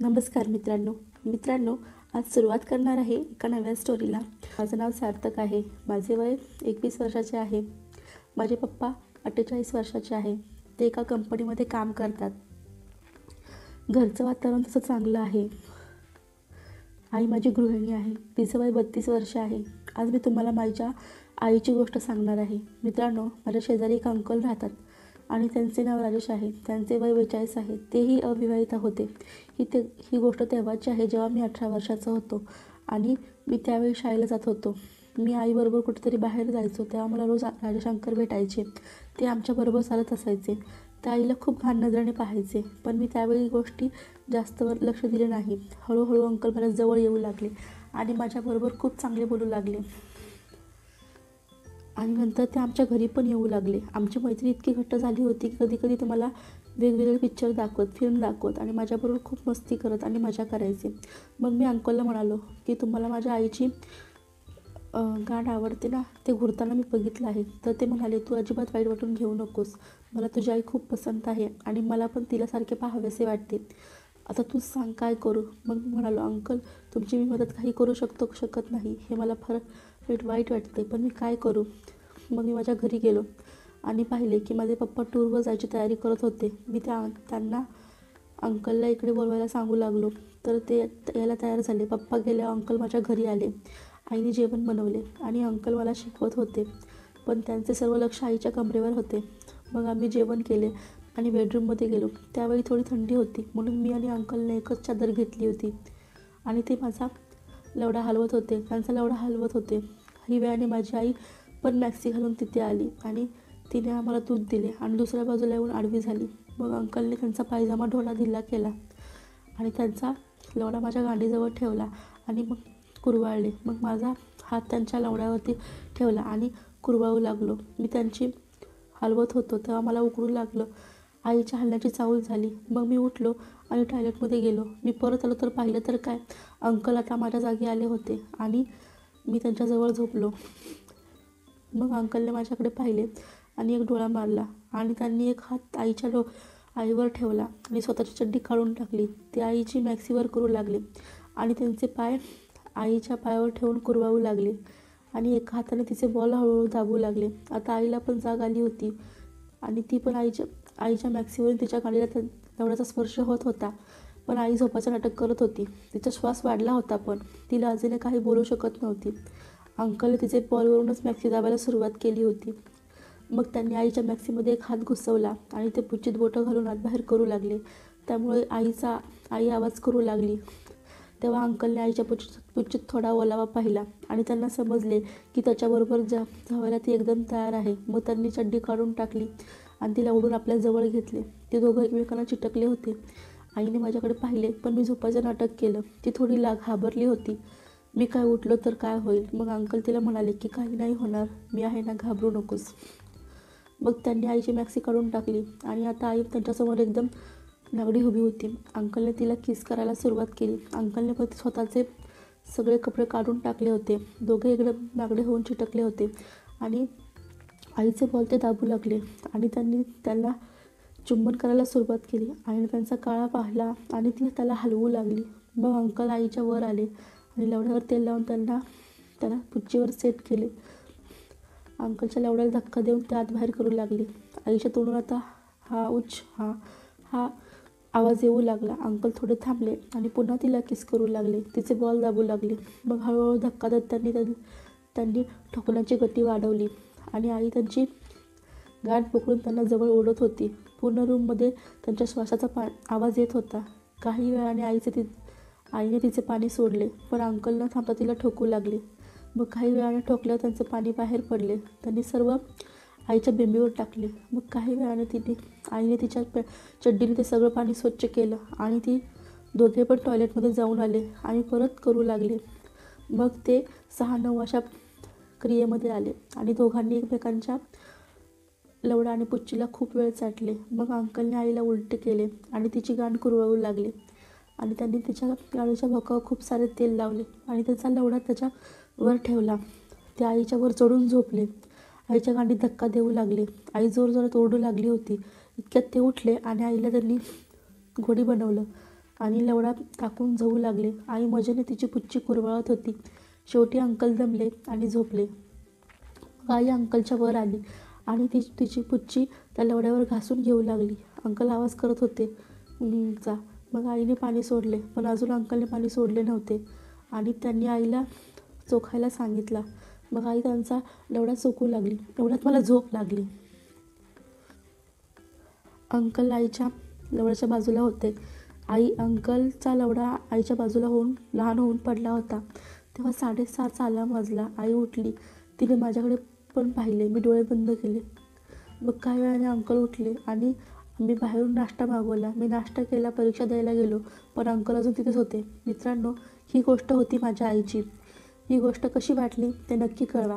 नमस्कार मित्रांनो, आज सुरुवात करणार आहे एका नव्या स्टोरीला. माझं नाव सार्थक आहे. माझे वय 21 वर्षाचे आहे. माझे पप्पा 48 वर्षाचे आहे. ते एका कंपनीमध्ये काम करतात. घरचं वातावरण तसं चांगलं आहे. आई माझी गृहिणी आहे. तिचं वय 32 वर्ष आहे. आज मी तुम्हाला माझ्या आईची गोष्ट सांगणार आहे. मित्रांनो, माझ्या शेजारी एक अंकल राहतात आणि त्यांचे नाव राजेश आहे. त्यांचे वय 42 आहे. तेही अविवाहित होते. ही गोष्ट तेव्हाची आहे जेव्हा मी 18 वर्षाचा होतो आणि मी त्यावेळी शाळेला जात होतो. मी आईबरोबर कुठेतरी बाहेर जायचो तेव्हा मला रोज राजेश अंकल भेटायचे. ते आमच्याबरोबर चालत असायचे. त्या आईला खूप घाण नजरेने पाहायचे, पण मी त्यावेळी गोष्टी जास्त लक्ष दिले नाही. हळूहळू अंकल मला जवळ येऊ लागले आणि माझ्याबरोबर खूप चांगले बोलू लागले आणि नंतर ते आमच्या घरी पण येऊ लागले. आमची मैत्री इतकी घट्ट झाली होती की कधी कधी ते मला वेगवेगळे पिक्चर दाखवत, फिल्म दाखवत आणि माझ्याबरोबर खूप मस्ती करत आणि मजा करायचे. मग मी अंकलला म्हणालो की तुम्हाला माझ्या आईची गाण आवडते ना, ते घुरताना मी बघितलं आहे. तर ते म्हणाले तू अजिबात वाईट वाटून घेऊ नकोस. मला तुझी आई खूप पसंत आहे आणि मला पण तिलासारखे पाहावेसे वाटते. आता तूच सांग काय करू. मग मी म्हणालो अंकल, तुमची मी मदत काही करू शकत नाही. हे मला फार वाईट वाटते, पण मी काय करू. मग मी माझ्या घरी गेलो आणि पाहिले की माझे पप्पा टूरवर जायची तयारी करत होते. मी त्यांना अंकलला इकडे बोलवायला सांगू लागलो तर ते यायला तयार झाले. पप्पा गेल्यावर अंकल माझ्या घरी आले. आईने जेवण बनवले आणि अंकल मला शिकवत होते, पण त्यांचे सर्व लक्ष आईच्या कमरेवर होते. मग आम्ही जेवण केले आणि बेडरूममध्ये गेलो. त्यावेळी थोडी थंडी होती म्हणून मी आणि अंकलने एकच चादर घेतली होती आणि ते माझा लवडा हलवत होते, त्यांचा लवडा हलवत होते. ही वेळाने माझी आई पण मॅक्सी घालून तिथे आली आणि तिने आम्हाला दूध दिले आणि दुसऱ्या बाजूला येऊन आडवी झाली. मग अंकलने त्यांचा पायजामा ढिला केला आणि त्यांचा लवडा माझ्या गांडीजवळ ठेवला आणि मग कुरवाळले. मग माझा हात त्यांच्या लवड्यावरती ठेवला आणि कुरवाळू लागलो. मी त्यांची हलवत होतो तेव्हा मला उकडू लागलं. आईच्या हलण्याची चाहूल झाली. मग मी उठलो आणि टॉयलेटमध्ये गेलो. मी परत आलो तर पाहिलं तर काय, अंकल आता माझ्या जागी आले होते आणि मी त्यांच्याजवळ झोपलो. मग अंकलने माझ्याकडे पाहिले आणि एक डोळा मारला आणि त्यांनी एक हात आईवर ठेवला आणि स्वतःची चड्डी काढून टाकली. ते आईची मॅक्सीवर करू लागले आणि त्यांचे पाय आईच्या पायावर ठेवून कुरवाळू लागले आणि एका हाताने तिचे बॉल हळूहळू दाबू लागले. आता आईला पण जाग आली होती आणि ती पण आईच्या मॅक्सीवरून तिच्या गाडीला लवड्याचा स्पर्श होत होता. पण आई झोपाचं नाटक करत होती. तिचा श्वास वाढला होता पण ती लाजेने काही बोलू शकत नव्हती. अंकलने तिचे बॉलवरूनच मॅक्सी दाबायला सुरुवात केली होती. मग त्यांनी आईच्या मॅक्सीमध्ये एक हात घुसवला आणि ते पुच्चित बोटं घालून आत बाहेर करू लागले. त्यामुळे आई आवाज करू लागली. तेव्हा अंकलने आईच्या पुच्चित थोडा ओलावा पाहिला आणि त्यांना समजले की त्याच्याबरोबर जावायला ती एकदम तयार आहे. मग त्यांनी चड्डी काढून टाकली आणि तिला ओढून आपल्या जवळ घेतले. ते दोघं एकमेकांना चिटकले होते. आईने माझ्याकडे पाहिले पण मी झोपायचं नाटक केलं. ती थोडी घाबरली होती. मी काय उठलो तर काय होईल. मग अंकल तिला म्हणाले की काही नाही होणार, मी आहे ना, घाबरू नकोस. मग त्यांनी आईची मॅक्सी काढून टाकली आणि आता आई त्यांच्यासमोर एकदम नागडी उभी होती. अंकलने तिला किस करायला सुरुवात केली. अंकलने पण स्वतःचे सगळे कपडे काढून टाकले होते. दोघे एकदम नागडे होऊन चिटकले होते आणि आईचे बॉल ते दाबू लागले आणि त्यांनी त्याला चुंबन करायला सुरुवात केली. आईने त्यांचा काळा पाहिला आणि ती त्याला हलवू लागली. मग अंकल आईच्या वर आले आणि लवड्यावर तेल लावून त्याला पुच्चीवर सेट केले. अंकलच्या लवड्याला धक्का देऊन ते आत बाहेर करू लागले. आईच्या तोंडून आता हा आवाज येऊ लागला. अंकल थोडे थांबले आणि पुन्हा तिला किस करू लागले. तिचे बॉल दाबू लागले. मग हळूहळू धक्का देत त्यांनी ठोकण्याची गती वाढवली आणि आई त्यांची गाठ पकडून त्यांना जवळ ओढत होती. पूर्ण रूममध्ये त्यांच्या श्वासाचा आवाज येत होता. काही वेळाने आईने तिचे पाणी सोडले पण अंकल न थांबता तिला ठोकू लागले. मग काही वेळाने ठोकल्यावर त्यांचे पाणी बाहेर पडले. त्यांनी सर्व आईच्या बेंबीवर टाकले. मग काही वेळाने आईने तिच्या चड्डीने ते सगळं पाणी स्वच्छ केलं आणि ती दोघे पण टॉयलेटमध्ये जाऊन आले आणि परत करू लागले. मग ते 6-9 अशा क्रियेमध्ये आले आणि दोघांनी एकमेकांच्या लवडा आणि पुच्चीला खूप वेळ चाटले. मग अंकलने आईला उलटे केले आणि तिची गांड कुरवाळू लागले आणि त्यांनी तिच्या गाडीच्या भोकावर खूप सारे तेल लावले आणि त्याचा लवडा त्याच्या वर ठेवला. ते आईच्या वर चढून झोपले. आईच्या गांडीत धक्का देऊ लागले. आई जोरजोरात ओरडू लागली होती. इतक्यात ते उठले आणि आईला त्यांनी घोडी बनवलं आणि लवडा टाकून झोपू लागले. आई मजेने तिची पुच्ची कुरवाळत होती. शेवटी अंकल दमले आणि झोपले. मग आई अंकलच्या वर आली आणि तिची पुच्ची त्या लवड्यावर घासून घेऊ लागली. अंकल आवाज करत होते चा. मग आईने पाणी सोडले, पण अजून अंकलने पाणी सोडले नव्हते आणि त्यांनी आईला चोखायला सांगितला. मग आई त्यांचा लवडा चोखू लागली. एवढ्यात मला झोप लागली. अंकल आईच्या लवड्याच्या बाजूला होते. अंकलचा लवडा आईच्या बाजूला लहान होऊन पडला होता. तेव्हा 7:30चा अलार्म वाजला. आई उठली. तिने माझ्याकडे पण पाहिले. मी डोळे बंद केले. मग काही वेळाने अंकल उठले आणि आम्ही बाहेरून नाश्ता मागवला. मी नाश्ता केला, परीक्षा द्यायला गेलो, पण अंकल अजून तिथेच होते. मित्रांनो, ही गोष्ट होती माझ्या आईची. ही गोष्ट कशी वाटली ते नक्की कळवा.